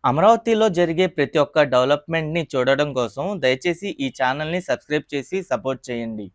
అమరావతిలో జరిగే ప్రతి ఒక్క డెవలప్‌మెంట్‌ని చూడడం కోసం దయచేసి ఈ ఛానెల్‌ని సబ్స్క్రైబ్ చేసి సపోర్ట్ చేయండి.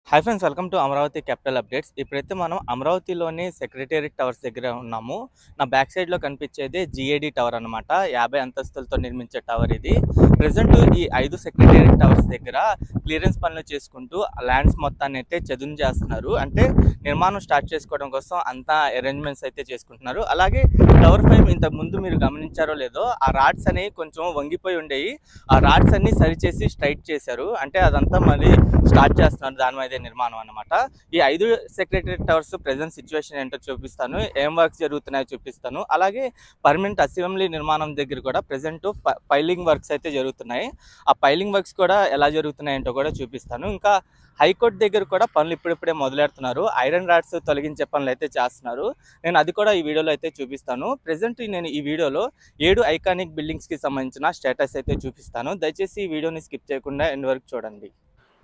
Hi friends, welcome to Amaravati capital updates. ఇప్పుడైతే మనం అమరావతిలోని సెక్రటేరియట్ టవర్స్ దగ్గర ఉన్నాము. నా బ్యాక్ సైడ్‌లో కనిపించేది జీఏడీ టవర్ అనమాట. 50 అంతస్తులతో నిర్మించే టవర్ ఇది. ప్రెజెంట్ ఈ 5 సెక్రటేరియట్ టవర్స్ దగ్గర క్లియరెన్స్ పనులు చేసుకుంటూ ల్యాండ్స్ మొత్తాన్ని అయితే చదును చేస్తున్నారు. అంటే నిర్మాణం స్టార్ట్ చేసుకోవడం కోసం అంతా అరేంజ్మెంట్స్ అయితే చేసుకుంటున్నారు. అలాగే టవర్ 5 ఇంతకు ముందు మీరు గమనించారో లేదో ఆ రాడ్స్ అనేవి కొంచెం వంగిపోయి ఉండేవి. ఆ రాడ్స్ అన్ని సరిచేసి స్ట్రైట్ చేశారు. అంటే అదంతా మళ్ళీ స్టార్ట్ చేస్తున్నారు. దాని మీద నిర్మాణం అన్నమాట. ఈ 5 సెక్రటేరియట్ టవర్స్ ప్రెజెంట్ సిచ్యువేషన్ ఏంటో చూపిస్తాను. ఏం వర్క్స్ జరుగుతున్నాయో చూపిస్తాను. అలాగే పర్మనెంట్ అసెంబ్లీ నిర్మాణం దగ్గర కూడా ప్రెజెంట్ పైలింగ్ వర్క్స్ అయితే జరుగుతున్నాయి. ఆ పైలింగ్ వర్క్స్ కూడా ఎలా జరుగుతున్నాయి ఏంటో కూడా చూపిస్తాను. ఇంకా హైకోర్టు దగ్గర కూడా పనులు ఇప్పుడిప్పుడే మొదలెడుతున్నారు. ఐరన్ రాడ్స్ తొలగించే పనులు అయితే చేస్తున్నారు. నేను అది కూడా ఈ వీడియోలో అయితే చూపిస్తాను. ప్రెజెంట్ నేను ఈ వీడియోలో 7 ఐకానిక్ బిల్డింగ్స్కి సంబంధించిన స్టేటస్ అయితే చూపిస్తాను. దయచేసి ఈ వీడియోని స్కిప్ చేయకుండా ఎండ్ వరకు చూడండి.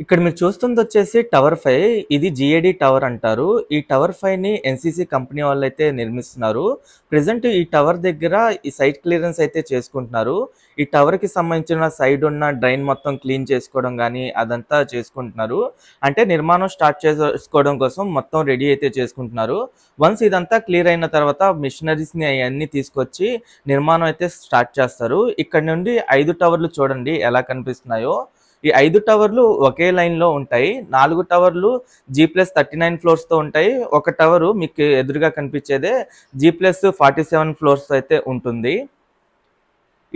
ఇక్కడ మీరు చూస్తుంది వచ్చేసి టవర్ 5. ఇది జీఏడీ టవర్ అంటారు. ఈ టవర్ 5ని ఎన్సీసీ కంపెనీ వాళ్ళు అయితే నిర్మిస్తున్నారు. ప్రెజెంట్ ఈ టవర్ దగ్గర ఈ సైట్ క్లియరెన్స్ అయితే చేసుకుంటున్నారు. ఈ టవర్కి సంబంధించిన సైడ్ ఉన్న డ్రైన్ మొత్తం క్లీన్ చేసుకోవడం కానీ అదంతా చేసుకుంటున్నారు. అంటే నిర్మాణం స్టార్ట్ చేసుకోవడం కోసం మొత్తం రెడీ అయితే చేసుకుంటున్నారు. వన్స్ ఇదంతా క్లియర్ అయిన తర్వాత మిషనరీస్ని అవన్నీ తీసుకొచ్చి నిర్మాణం అయితే స్టార్ట్ చేస్తారు. ఇక్కడ నుండి 5 టవర్లు చూడండి ఎలా కనిపిస్తున్నాయో. ఈ 5 టవర్లు ఒకే లైన్లో ఉంటాయి. 4 టవర్లు G+39 ఫ్లోర్స్తో ఉంటాయి. ఒక టవరు మీకు ఎదురుగా కనిపించేదే G+47 ఫ్లోర్స్ అయితే ఉంటుంది.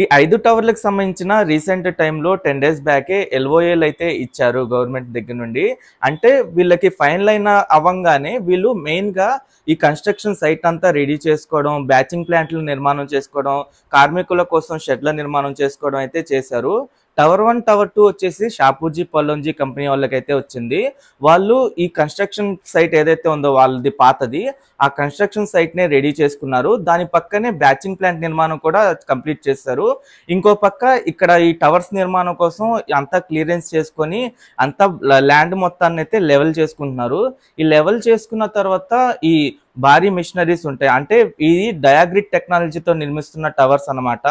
ఈ 5 టవర్లకు సంబంధించిన రీసెంట్ టైంలో 10 డేస్ బ్యాకే ఎల్ఓఏలు అయితే ఇచ్చారు గవర్నమెంట్ దగ్గర నుండి. అంటే వీళ్ళకి ఫైనల్ అయిన అవ్వంగానే వీళ్ళు మెయిన్గా ఈ కన్స్ట్రక్షన్ సైట్ అంతా రెడీ చేసుకోవడం, బ్యాచింగ్ ప్లాంట్లు నిర్మాణం చేసుకోవడం, కార్మికుల కోసం షెడ్ల నిర్మాణం చేసుకోవడం అయితే చేశారు. టవర్ 1, టవర్ 2 వచ్చేసి షాపూజీ పల్లోంజీ కంపెనీ వాళ్ళకైతే వచ్చింది. వాళ్ళు ఈ కన్స్ట్రక్షన్ సైట్ ఏదైతే ఉందో వాళ్ళది పాతది, ఆ కన్స్ట్రక్షన్ సైట్నే రెడీ చేసుకున్నారు. దాని పక్కనే బ్యాచింగ్ ప్లాంట్ నిర్మాణం కూడా కంప్లీట్ చేస్తారు. ఇంకో పక్క ఇక్కడ ఈ టవర్స్ నిర్మాణం కోసం అంతా క్లియరెన్స్ చేసుకొని అంతా ల్యాండ్ మొత్తాన్ని అయితే లెవెల్ చేసుకుంటున్నారు. ఈ లెవెల్ చేసుకున్న తర్వాత ఈ భారీ మిషనరీస్ ఉంటాయి. అంటే ఇది డయాగ్రిడ్ టెక్నాలజీతో నిర్మిస్తున్న టవర్స్ అనమాట.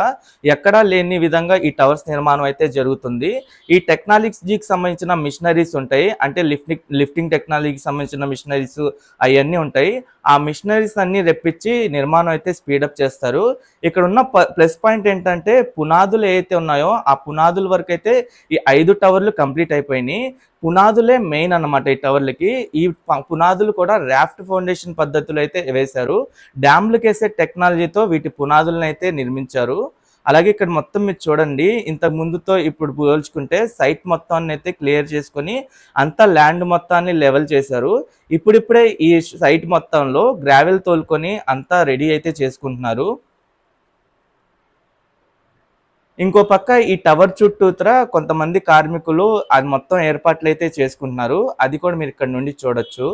ఎక్కడా లేని విధంగా ఈ టవర్స్ నిర్మాణం అయితే జరుగుతుంది. ఈ టెక్నాలజీకి సంబంధించిన మిషనరీస్ ఉంటాయి. అంటే లిఫ్టింగ్ టెక్నాలజీకి సంబంధించిన మిషనరీస్ అవన్నీ ఉంటాయి. ఆ మిషనరీస్ అన్ని రెప్పించి నిర్మాణం అయితే స్పీడప్ చేస్తారు. ఇక్కడ ఉన్న ప్లస్ పాయింట్ ఏంటంటే పునాదులు ఏవైతే ఉన్నాయో ఆ పునాదుల వరకు అయితే ఈ 5 టవర్లు కంప్లీట్ అయిపోయినాయి. పునాదులే మెయిన్ అన్నమాట ఈ టవర్లకి. ఈ పునాదులు కూడా రాఫ్ట్ ఫౌండేషన్ పద్ధతిలో అయితే వేశారు. డ్యామ్లకు వేసే టెక్నాలజీతో వీటి పునాదులను అయితే నిర్మించారు. అలాగే ఇక్కడ మొత్తం మీరు చూడండి, ఇంతకు ముందుతో ఇప్పుడు పోల్చుకుంటే సైట్ మొత్తాన్ని అయితే క్లియర్ చేసుకొని అంతా ల్యాండ్ మొత్తాన్ని లెవెల్ చేశారు. ఇప్పుడిప్పుడే ఈ సైట్ మొత్తంలో గ్రావెల్ తోలుకొని అంతా రెడీ అయితే చేసుకుంటున్నారు. ఇంకో పక్క ఈ టవర్ చుట్టూతర కొంతమంది కార్మికులు అది మొత్తం ఏర్పాట్లు అయితే చేసుకుంటున్నారు. అది కూడా మీరు ఇక్కడ నుండి చూడొచ్చు.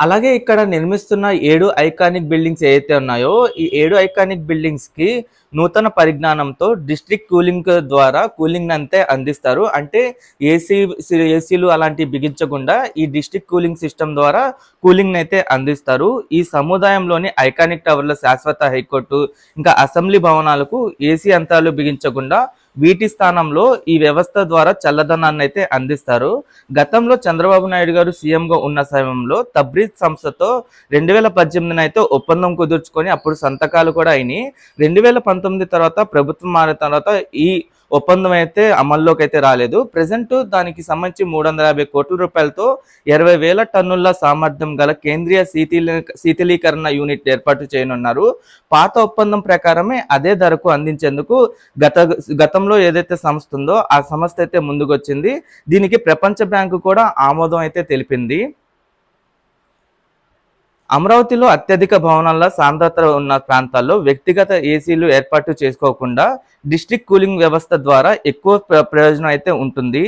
అలాగే ఇక్కడ నిర్మిస్తున్న 7 ఐకానిక్ బిల్డింగ్స్ ఏవైతే ఉన్నాయో ఈ 7 ఐకానిక్ బిల్డింగ్స్కి నూతన పరిజ్ఞానంతో డిస్ట్రిక్ట్ కూలింగ్ ద్వారా కూలింగ్ అంతే అందిస్తారు. అంటే ఏసీలు అలాంటివి బిగించకుండా ఈ డిస్ట్రిక్ట్ కూలింగ్ సిస్టమ్ ద్వారా కూలింగ్ అయితే అందిస్తారు. ఈ సముదాయంలోని ఐకానిక్ టవర్ల శాశ్వత హైకోర్టు ఇంకా అసెంబ్లీ భవనాలకు ఏసీ యంత్రాలు బిగించకుండా వీటి స్థానంలో ఈ వ్యవస్థ ద్వారా చల్లదనాన్ని అయితే అందిస్తారు. గతంలో చంద్రబాబు నాయుడు గారు సీఎంగా ఉన్న సమయంలో తబ్రీజ్ సంస్థతో 2018 అయితే ఒప్పందం కుదుర్చుకొని అప్పుడు సంతకాలు కూడా అయినాయి. 2019 తర్వాత ప్రభుత్వం మారిన తర్వాత ఈ ఒప్పందం అయితే అమల్లోకి అయితే రాలేదు. ప్రెజెంట్ దానికి సంబంధించి 350 కోట్ల రూపాయలతో 20,000 టన్నుల సామర్థ్యం గల కేంద్రీయ శీతలీకరణ యూనిట్ ఏర్పాటు చేయనున్నారు. పాత ఒప్పందం ప్రకారమే అదే ధరకు అందించేందుకు గతంలో ఏదైతే సంస్థ ఉందో ఆ సంస్థ అయితే ముందుకొచ్చింది. దీనికి ప్రపంచ బ్యాంకు కూడా ఆమోదం అయితే తెలిపింది. అమరావతిలో అత్యధిక భవనాల సాంద్రత ఉన్న ప్రాంతాల్లో వ్యక్తిగత ఏసీలు ఏర్పాటు చేసుకోకుండా డిస్ట్రిక్ట్ కూలింగ్ వ్యవస్థ ద్వారా ఎక్కువ ప్రయోజనం అయితే ఉంటుంది.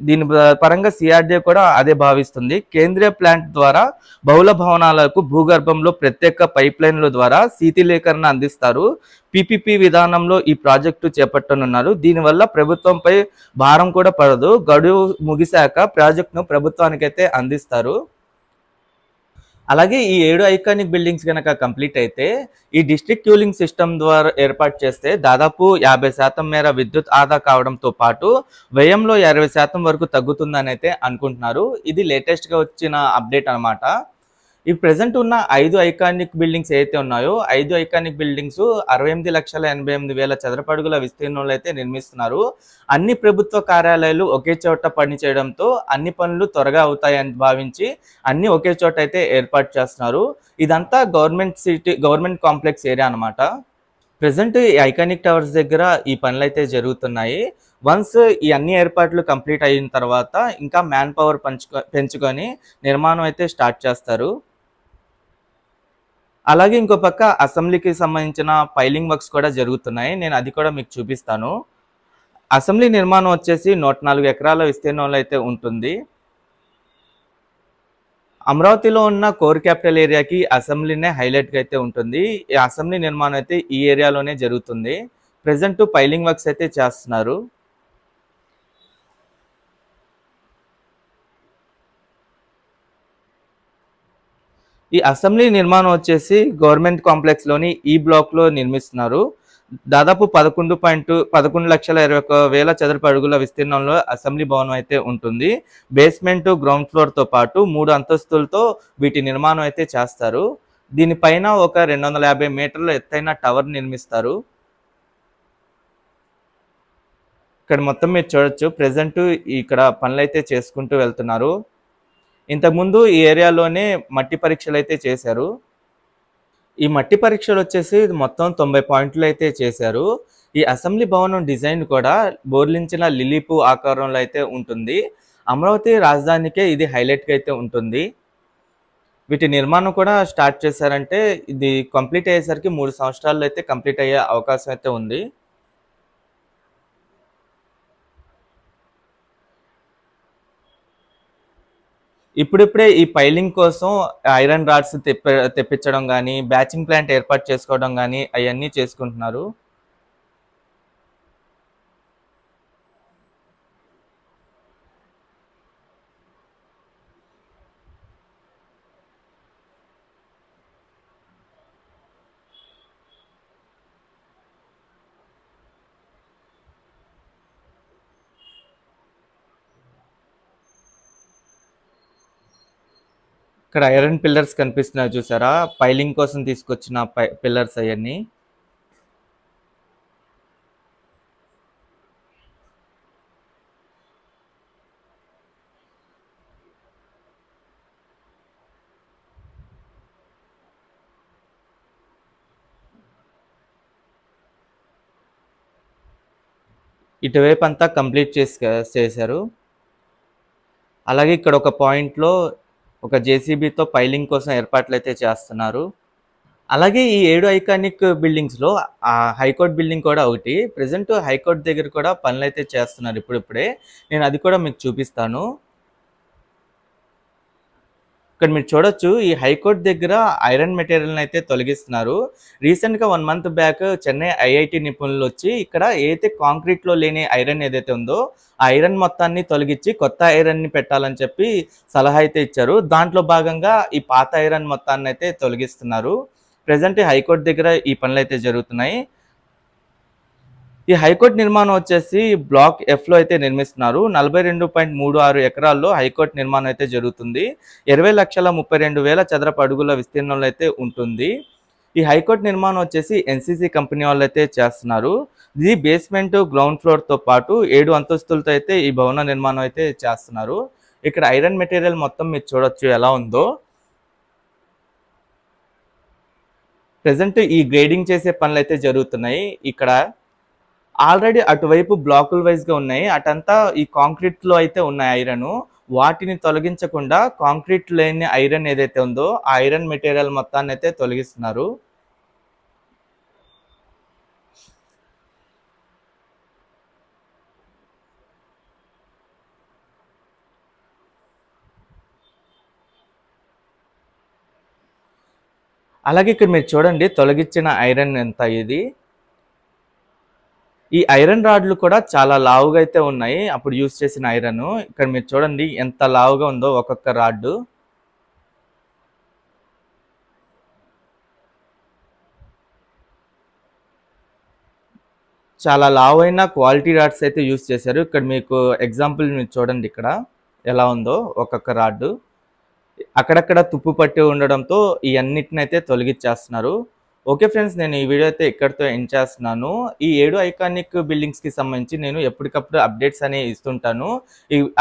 దీని పరంగా సిఆర్డీఏ కూడా అదే భావిస్తుంది. కేంద్రీయ ప్లాంట్ ద్వారా బహుళ భవనాలకు భూగర్భంలో ప్రత్యేక పైప్ లైన్ల ద్వారా శీతలీకరణ అందిస్తారు. పీపీపీ విధానంలో ఈ ప్రాజెక్టు చేపట్టనున్నారు. దీనివల్ల ప్రభుత్వంపై భారం కూడా పడదు. గడువు ముగిశాక ప్రాజెక్టును ప్రభుత్వానికైతే అందిస్తారు. అలాగే ఈ 7 ఐకానిక్ బిల్డింగ్స్ కనుక కంప్లీట్ అయితే ఈ డిస్ట్రిక్ట్ కూలింగ్ సిస్టమ్ ద్వారా ఏర్పాటు చేస్తే దాదాపు 50% మేర విద్యుత్ ఆదా కావడంతో పాటు వ్యయంలో 20% వరకు తగ్గుతుందని అయితే అనుకుంటున్నారు. ఇది లేటెస్ట్గా వచ్చిన అప్డేట్ అనమాట. ఈ ప్రెసెంట్ ఉన్న 5 ఐకానిక్ బిల్డింగ్స్ ఏవైతే ఉన్నాయో 5 ఐకానిక్ బిల్డింగ్స్ 68,88,000 చదరపు అడుగుల విస్తీర్ణంలో అయితే నిర్మిస్తున్నారు. అన్ని ప్రభుత్వ కార్యాలయాలు ఒకే చోట పనిచేయడంతో అన్ని పనులు త్వరగా అవుతాయని భావించి అన్ని ఒకే చోట అయితే ఏర్పాటు చేస్తున్నారు. ఇదంతా గవర్నమెంట్ కాంప్లెక్స్ ఏరియా అనమాట. ప్రెసెంట్ ఈ ఐకానిక్ టవర్స్ దగ్గర ఈ పనులు అయితే జరుగుతున్నాయి. వన్స్ ఈ అన్ని ఏర్పాట్లు కంప్లీట్ అయిన తర్వాత ఇంకా మ్యాన్ పవర్ పెంచుకొని నిర్మాణం అయితే స్టార్ట్ చేస్తారు. అలాగే ఇంకో పక్క అసెంబ్లీకి సంబంధించిన పైలింగ్ వర్క్స్ కూడా జరుగుతున్నాయి. నేను అది కూడా మీకు చూపిస్తాను. అసెంబ్లీ నిర్మాణం వచ్చేసి 104 ఎకరాల విస్తీర్ణంలో అయితే ఉంటుంది. అమరావతిలో ఉన్న కోర్ క్యాపిటల్ ఏరియాకి అసెంబ్లీనే హైలైట్గా అయితే ఉంటుంది. ఈ అసెంబ్లీ నిర్మాణం అయితే ఈ ఏరియాలోనే జరుగుతుంది. ప్రెసెంట్ పైలింగ్ వర్క్స్ అయితే చేస్తున్నారు. ఈ అసెంబ్లీ నిర్మాణం వచ్చేసి గవర్నమెంట్ కాంప్లెక్స్లోని ఈ బ్లాక్లో నిర్మిస్తున్నారు. దాదాపు 11,21,20,000 చదరపు అడుగుల విస్తీర్ణంలో అసెంబ్లీ భవనం అయితే ఉంటుంది. బేస్మెంట్, గ్రౌండ్ ఫ్లోర్తో పాటు 3 అంతస్తులతో వీటి నిర్మాణం అయితే చేస్తారు. దీనిపైన ఒక 250 మీటర్ల ఎత్తైన టవర్ నిర్మిస్తారు. ఇక్కడ మొత్తం మీరు చూడొచ్చు. ప్రెసెంట్ ఇక్కడ పనులు అయితే చేసుకుంటూ వెళ్తున్నారు. ఇంతకుముందు ఈ ఏరియాలోనే మట్టి పరీక్షలు అయితే చేశారు. ఈ మట్టి పరీక్షలు వచ్చేసి మొత్తం 90 పాయింట్లు అయితే చేశారు. ఈ అసెంబ్లీ భవనం డిజైన్ కూడా బోర్లించిన లిల్లీ పువ్వు ఆకారంలో అయితే ఉంటుంది. అమరావతి రాజధానికే ఇది హైలైట్గా అయితే ఉంటుంది. వీటి నిర్మాణం కూడా స్టార్ట్ చేశారంటే ఇది కంప్లీట్ అయ్యేసరికి 3 సంవత్సరాల్లో అయితే కంప్లీట్ అయ్యే అవకాశం అయితే ఉంది. ఇప్పుడిప్పుడే ఈ పైలింగ్ కోసం ఐరన్ రాడ్స్ తెప్పించడం కానీ, బ్యాచింగ్ ప్లాంట్ ఏర్పాటు చేసుకోవడం కానీ అవన్నీ చేసుకుంటున్నారు. ఇక్కడ ఐరన్ పిల్లర్స్ కనిపిస్తున్నాయి చూసారా, పైలింగ్ కోసం తీసుకొచ్చిన పిల్లర్స్ అవన్నీ. ఇటువైపు అంతా కంప్లీట్ చేశారు. అలాగే ఇక్కడ ఒక పాయింట్లో ఒక జేసీబీతో పైలింగ్ కోసం ఏర్పాట్లు అయితే చేస్తున్నారు. అలాగే ఈ 7 ఐకానిక్ బిల్డింగ్స్లో హైకోర్టు బిల్డింగ్ కూడా ఒకటి. ప్రెసెంట్ హైకోర్టు దగ్గర కూడా పనులు అయితే చేస్తున్నారు ఇప్పుడిప్పుడే. నేను అది కూడా మీకు చూపిస్తాను. ఇక్కడ మీరు చూడొచ్చు, ఈ హైకోర్టు దగ్గర ఐరన్ మెటీరియల్ని అయితే తొలగిస్తున్నారు. రీసెంట్గా 1 మంత్ బ్యాక్ చెన్నై ఐఐటి నిపుణులు వచ్చి ఇక్కడ ఏదైతే కాంక్రీట్లో లేని ఐరన్ ఏదైతే ఉందో ఆ ఐరన్ మొత్తాన్ని తొలగించి కొత్త ఐరన్ని పెట్టాలని చెప్పి సలహా అయితే ఇచ్చారు. దాంట్లో భాగంగా ఈ పాత ఐరన్ మొత్తాన్ని అయితే తొలగిస్తున్నారు. ప్రెసెంట్ హైకోర్టు దగ్గర ఈ పనులు అయితే జరుగుతున్నాయి. ఈ హైకోర్టు నిర్మాణం వచ్చేసి బ్లాక్ ఎఫ్లో అయితే నిర్మిస్తున్నారు. 42.36 ఎకరాల్లో హైకోర్టు నిర్మాణం అయితే జరుగుతుంది. 20,32,000 చదరపు అడుగుల విస్తీర్ణంలో అయితే ఉంటుంది. ఈ హైకోర్టు నిర్మాణం వచ్చేసి ఎన్సీసీ కంపెనీ వాళ్ళు అయితే చేస్తున్నారు. ఇది బేస్మెంట్, గ్రౌండ్ ఫ్లోర్తో పాటు 7 అంతస్తులతో అయితే ఈ భవన నిర్మాణం అయితే చేస్తున్నారు. ఇక్కడ ఐరన్ మెటీరియల్ మొత్తం మీరు చూడొచ్చు ఎలా ఉందో. ప్రెజెంట్ ఈ గ్రేడింగ్ చేసే పనులు అయితే జరుగుతున్నాయి. ఇక్కడ ఆల్రెడీ అటువైపు బ్లాకుల వైజ్గా ఉన్నాయి. అటంతా ఈ కాంక్రీట్లో అయితే ఉన్నాయి ఐరన్. వాటిని తొలగించకుండా కాంక్రీట్ లేని ఐరన్ ఏదైతే ఉందో ఆ ఐరన్ మెటీరియల్ మొత్తాన్ని అయితే తొలగిస్తున్నారు. అలాగే ఇక్కడ మీరు చూడండి తొలగించిన ఐరన్ ఎంత ఇది. ఈ ఐరన్ రాడ్లు కూడా చాలా లావుగా అయితే ఉన్నాయి. అప్పుడు యూజ్ చేసిన ఐరన్ ఇక్కడ మీరు చూడండి ఎంత లావుగా ఉందో ఒక్కొక్క రాడ్డు. చాలా లావైన క్వాలిటీ రాడ్స్ అయితే యూజ్ చేశారు. ఇక్కడ మీకు ఎగ్జాంపుల్ మీరు చూడండి ఇక్కడ ఎలా ఉందో ఒక్కొక్క రాడ్డు. అక్కడక్కడ తుప్పు పట్టి ఉండడంతో ఈ అన్నిటిని అయితే తొలగించేస్తున్నారు. ఓకే ఫ్రెండ్స్, నేను ఈ వీడియో అయితే ఇక్కడితో ఎండ్ చేస్తున్నాను. ఈ 7 ఐకానిక్ బిల్డింగ్స్కి సంబంధించి నేను ఎప్పటికప్పుడు అప్డేట్స్ అనేవి ఇస్తుంటాను.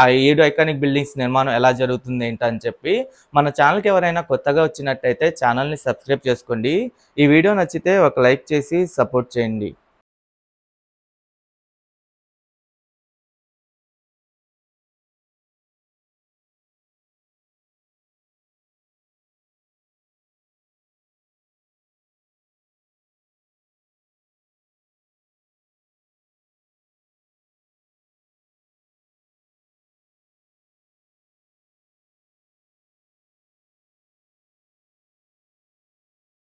ఆ 7 ఐకానిక్ బిల్డింగ్స్ నిర్మాణం ఎలా జరుగుతుంది ఏంటని చెప్పి. మన ఛానల్కి ఎవరైనా కొత్తగా వచ్చినట్టయితే ఛానల్ని సబ్స్క్రైబ్ చేసుకోండి. ఈ వీడియో నచ్చితే ఒక లైక్ చేసి సపోర్ట్ చేయండి.